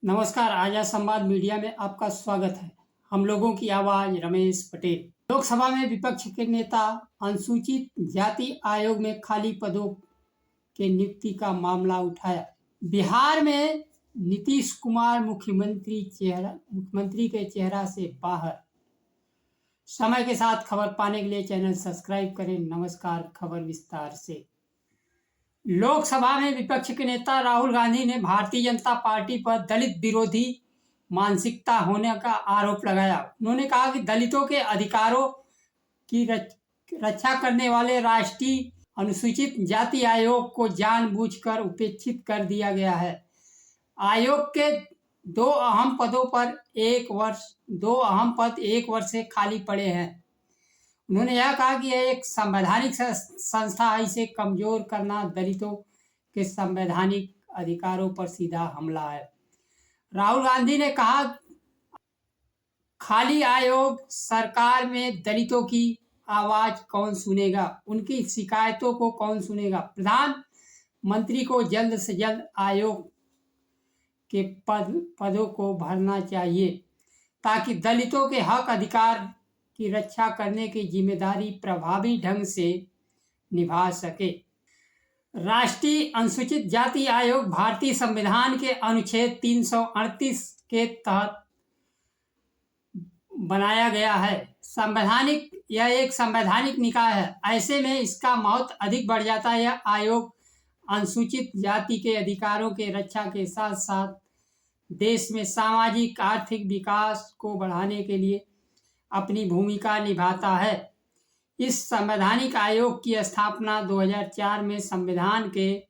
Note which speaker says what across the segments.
Speaker 1: नमस्कार, आजाद संवाद मीडिया में आपका स्वागत है। हम लोगों की आवाज रमेश पटेल। लोकसभा में विपक्ष के नेता अनुसूचित जाति आयोग में खाली पदों के नियुक्ति का मामला उठाया। बिहार में नीतीश कुमार मुख्यमंत्री के चेहरा से बाहर। समय के साथ खबर पाने के लिए चैनल सब्सक्राइब करें। नमस्कार, खबर विस्तार से। लोकसभा में विपक्ष के नेता राहुल गांधी ने भारतीय जनता पार्टी पर दलित विरोधी मानसिकता होने का आरोप लगाया। उन्होंने कहा कि दलितों के अधिकारों की रक्षा करने वाले राष्ट्रीय अनुसूचित जाति आयोग को जानबूझकर उपेक्षित कर दिया गया है। आयोग के दो अहम पद एक वर्ष से खाली पड़े हैं। उन्होंने यह कहा कि यह एक संवैधानिक संस्था है, इसे कमजोर करना दलितों के संवैधानिक अधिकारों पर सीधा हमला है। राहुल गांधी ने कहा, खाली आयोग सरकार में दलितों की आवाज कौन सुनेगा, उनकी शिकायतों को कौन सुनेगा। प्रधानमंत्री को जल्द से जल्द आयोग के पदों को भरना चाहिए ताकि दलितों के हक अधिकार की रक्षा करने की जिम्मेदारी प्रभावी ढंग से निभा सके। राष्ट्रीय अनुसूचित जाति आयोग भारतीय संविधान के अनुच्छेद 338 के तहत बनाया गया है। यह एक संवैधानिक निकाय है। ऐसे में इसका महत्व अधिक बढ़ जाता है। यह आयोग अनुसूचित जाति के अधिकारों के रक्षा के साथ साथ देश में सामाजिक आर्थिक विकास को बढ़ाने के लिए अपनी भूमिका निभाता है। इस संवैधानिक आयोग की स्थापना 2004 में संविधान के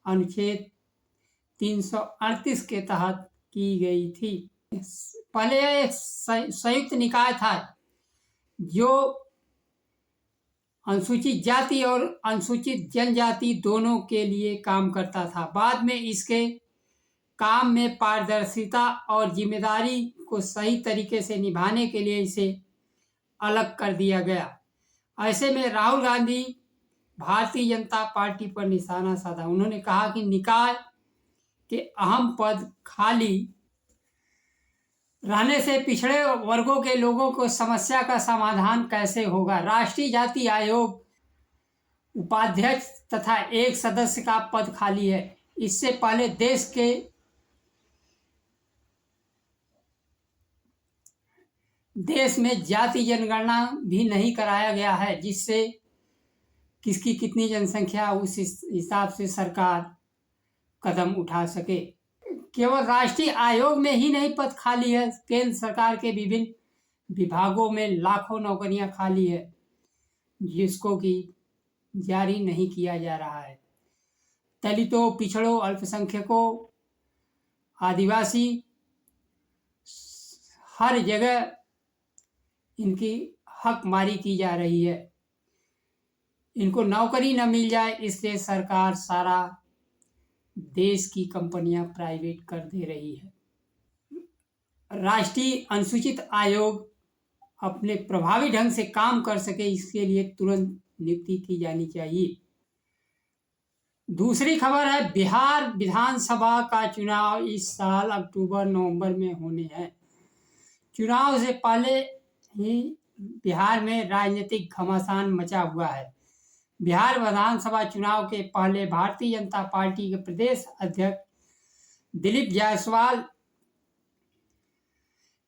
Speaker 1: अनुच्छेद 338 के तहत की गई थी। पहले यह एक संयुक्त निकाय था जो अनुसूचित जाति और अनुसूचित जनजाति दोनों के लिए काम करता था। बाद में इसके काम में पारदर्शिता और जिम्मेदारी को सही तरीके से निभाने के लिए इसे अलग कर दिया गया। ऐसे में राहुल गांधी भारतीय जनता पार्टी पर निशाना साधा। उन्होंने कहा कि निकाय के अहम पद खाली रहने से पिछड़े वर्गों के लोगों को समस्या का समाधान कैसे होगा। राष्ट्रीय जाति आयोग उपाध्यक्ष तथा एक सदस्य का पद खाली है। इससे पहले देश में जाति जनगणना भी नहीं कराया गया है, जिससे किसकी कितनी जनसंख्या उस हिसाब से सरकार कदम उठा सके। केवल राष्ट्रीय आयोग में ही नहीं पद खाली है, केंद्र सरकार के विभिन्न विभागों में लाखों नौकरियां खाली है, जिसको कि जारी नहीं किया जा रहा है। दलितों, पिछड़ों, अल्पसंख्यकों, आदिवासी, हर जगह इनकी हकमारी की जा रही है। इनको नौकरी न मिल जाए, इसलिए सरकार सारा देश की कंपनियां प्राइवेट कर दे रही है। राष्ट्रीय अनुसूचित आयोग अपने प्रभावी ढंग से काम कर सके, इसके लिए तुरंत नियुक्ति की जानी चाहिए। दूसरी खबर है, बिहार विधानसभा का चुनाव इस साल अक्टूबर-नवंबर में होने हैं। चुनाव से पहले ही बिहार में राजनीतिक घमासान मचा हुआ है। बिहार विधानसभा चुनाव के पहले भारतीय जनता पार्टी के प्रदेश अध्यक्ष दिलीप जायसवाल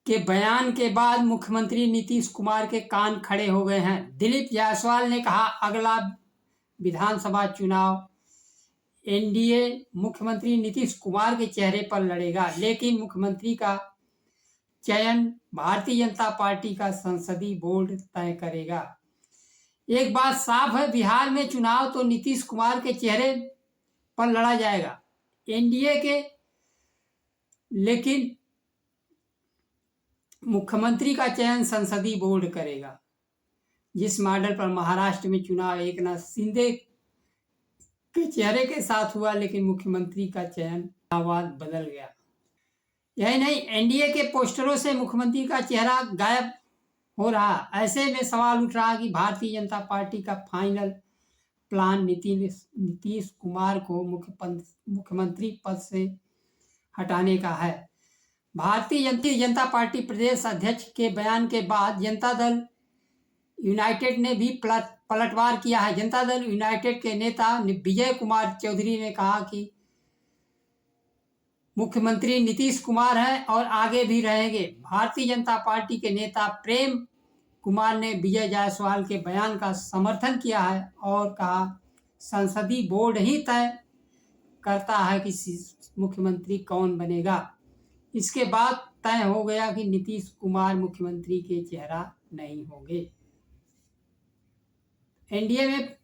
Speaker 1: के बयान के बाद मुख्यमंत्री नीतीश कुमार के कान खड़े हो गए हैं। दिलीप जायसवाल ने कहा, अगला विधानसभा चुनाव एनडीए मुख्यमंत्री नीतीश कुमार के चेहरे पर लड़ेगा, लेकिन मुख्यमंत्री का चयन भारतीय जनता पार्टी का संसदीय बोर्ड तय करेगा। एक बात साफ है, बिहार में चुनाव तो नीतीश कुमार के चेहरे पर लड़ा जाएगा, एनडीए के, लेकिन मुख्यमंत्री का चयन संसदीय बोर्ड करेगा। जिस मॉडल पर महाराष्ट्र में चुनाव एकनाथ शिंदे के चेहरे के साथ हुआ, लेकिन मुख्यमंत्री का चयन आवाज बदल गया। यही नहीं, एनडीए के पोस्टरों से मुख्यमंत्री का चेहरा गायब हो रहा। ऐसे में सवाल उठ रहा कि भारतीय जनता पार्टी का फाइनल प्लान नीतीश कुमार को मुख्यमंत्री पद से हटाने का है। भारतीय जनता पार्टी प्रदेश अध्यक्ष के बयान के बाद जनता दल यूनाइटेड ने भी पलटवार किया है। जनता दल यूनाइटेड के नेता विजय कुमार चौधरी ने कहा कि मुख्यमंत्री नीतीश कुमार हैं और आगे भी रहेंगे। भारतीय जनता पार्टी के नेता प्रेम कुमार ने विजय जायसवाल के बयान का समर्थन किया है और कहा, संसदीय बोर्ड ही तय करता है कि मुख्यमंत्री कौन बनेगा। इसके बाद तय हो गया कि नीतीश कुमार मुख्यमंत्री के चेहरा नहीं होंगे। एनडीए में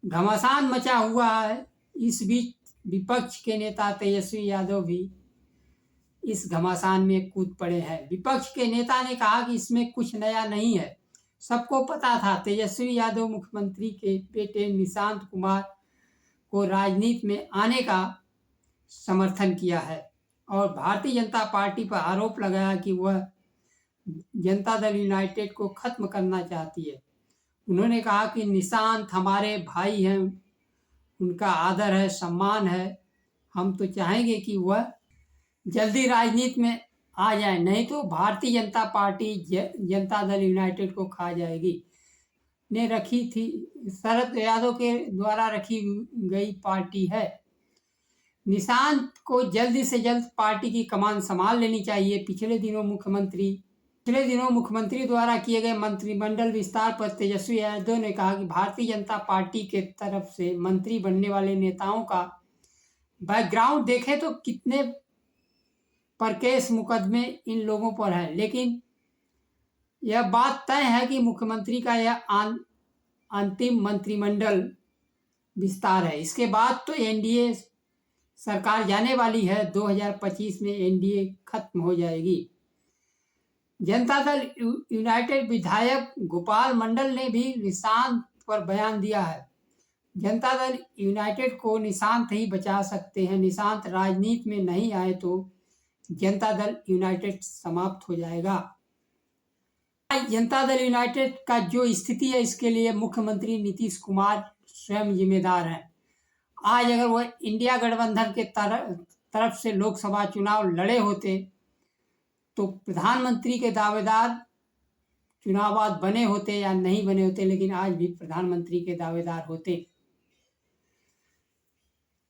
Speaker 1: घमासान मचा हुआ है। इस बीच विपक्ष के नेता तेजस्वी यादव भी इस घमासान में कूद पड़े हैं। विपक्ष के नेता ने कहा कि इसमें कुछ नया नहीं है, सबको पता था। तेजस्वी यादव मुख्यमंत्री के बेटे निशांत कुमार को राजनीति में आने का समर्थन किया है और भारतीय जनता पार्टी पर आरोप लगाया कि वह जनता दल यूनाइटेड को खत्म करना चाहती है। उन्होंने कहा कि निशांत हमारे भाई हैं, उनका आदर है, सम्मान है। हम तो चाहेंगे कि वह जल्दी राजनीति में आ जाए, नहीं तो भारतीय जनता पार्टी जनता दल यूनाइटेड को खा जाएगी। ने रखी थी शरद यादव के द्वारा रखी गई पार्टी है। निशांत को जल्दी से जल्द पार्टी की कमान संभाल लेनी चाहिए। पिछले दिनों मुख्यमंत्री द्वारा किए गए मंत्रिमंडल विस्तार पर तेजस्वी यादव ने कहा कि भारतीय जनता पार्टी के तरफ से मंत्री बनने वाले नेताओं का बैकग्राउंड देखें तो कितने पर केस मुकदमे इन लोगों पर है, लेकिन यह बात तय है कि मुख्यमंत्री का यह अंतिम मंत्रिमंडल विस्तार है। इसके बाद तो एनडीए सरकार जाने वाली है। 2025 में एनडीए खत्म हो जाएगी। जनता दल यूनाइटेड विधायक गोपाल मंडल ने भी निशांत पर बयान दिया है। जनता दल यूनाइटेड को निशांत ही बचा सकते हैं। निशांत राजनीति में नहीं आए तो जनता दल यूनाइटेड समाप्त हो जाएगा। जनता दल यूनाइटेड का जो स्थिति है, इसके लिए मुख्यमंत्री नीतीश कुमार स्वयं जिम्मेदार हैं। आज अगर वह इंडिया गठबंधन के तरफ से लोकसभा चुनाव लड़े होते तो प्रधानमंत्री के दावेदार चुनाव बाद बने होते या नहीं बने होते, लेकिन आज भी प्रधानमंत्री के दावेदार होते।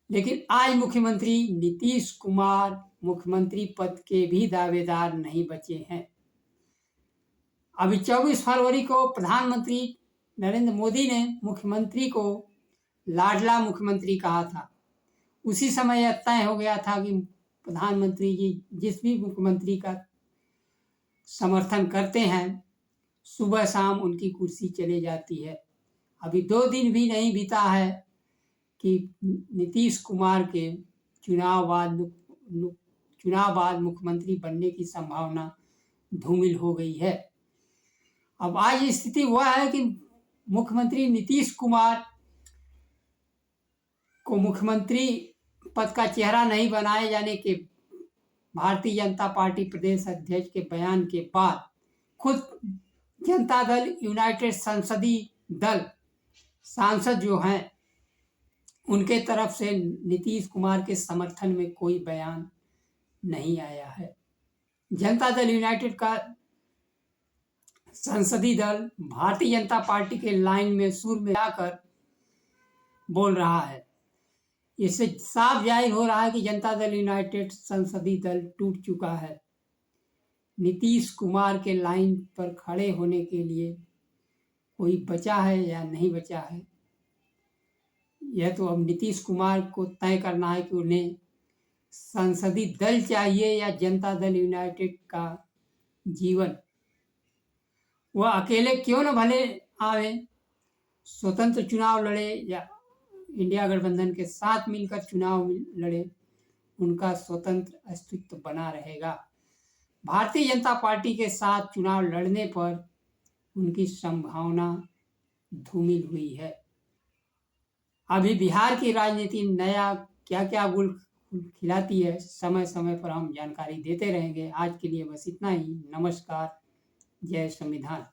Speaker 1: लेकिन आज मुख्यमंत्री नीतीश कुमार मुख्यमंत्री पद के भी दावेदार नहीं बचे हैं। अभी 24 फरवरी को प्रधानमंत्री नरेंद्र मोदी ने मुख्यमंत्री को लाडला मुख्यमंत्री कहा था। उसी समय यह तय हो गया था कि प्रधानमंत्री जी जिस भी मुख्यमंत्री का समर्थन करते हैं, सुबह शाम उनकी कुर्सी चले जाती है। अभी 2 दिन भी नहीं बीता है कि नीतीश कुमार के चुनाव बाद मुख्यमंत्री बनने की संभावना धूमिल हो गई है। अब आज स्थिति वह है कि मुख्यमंत्री नीतीश कुमार को मुख्यमंत्री पद का चेहरा नहीं बनाए जाने के भारतीय जनता पार्टी प्रदेश अध्यक्ष के बयान के बाद खुद जनता दल यूनाइटेड संसदीय दल सांसद जो हैं, उनके तरफ से नीतीश कुमार के समर्थन में कोई बयान नहीं आया है। जनता दल यूनाइटेड का संसदीय दल भारतीय जनता पार्टी के लाइन में सुर में आकर बोल रहा है। इससे साफ जाहिर हो रहा है कि जनता दल यूनाइटेड संसदीय दल टूट चुका है। नीतीश कुमार के लाइन पर खड़े होने के लिए कोई बचा है या नहीं बचा है, यह तो अब नीतीश कुमार को तय करना है कि उन्हें संसदीय दल चाहिए या जनता दल यूनाइटेड का जीवन। वह अकेले क्यों न भले आवे, स्वतंत्र चुनाव लड़े या इंडिया गठबंधन के साथ मिलकर चुनाव लड़े, उनका स्वतंत्र अस्तित्व बना रहेगा। भारतीय जनता पार्टी के साथ चुनाव लड़ने पर उनकी संभावना धूमिल हुई है। अभी बिहार की राजनीति नया क्या क्या गुल खिलाती है, समय समय पर हम जानकारी देते रहेंगे। आज के लिए बस इतना ही। नमस्कार। जय संविधान।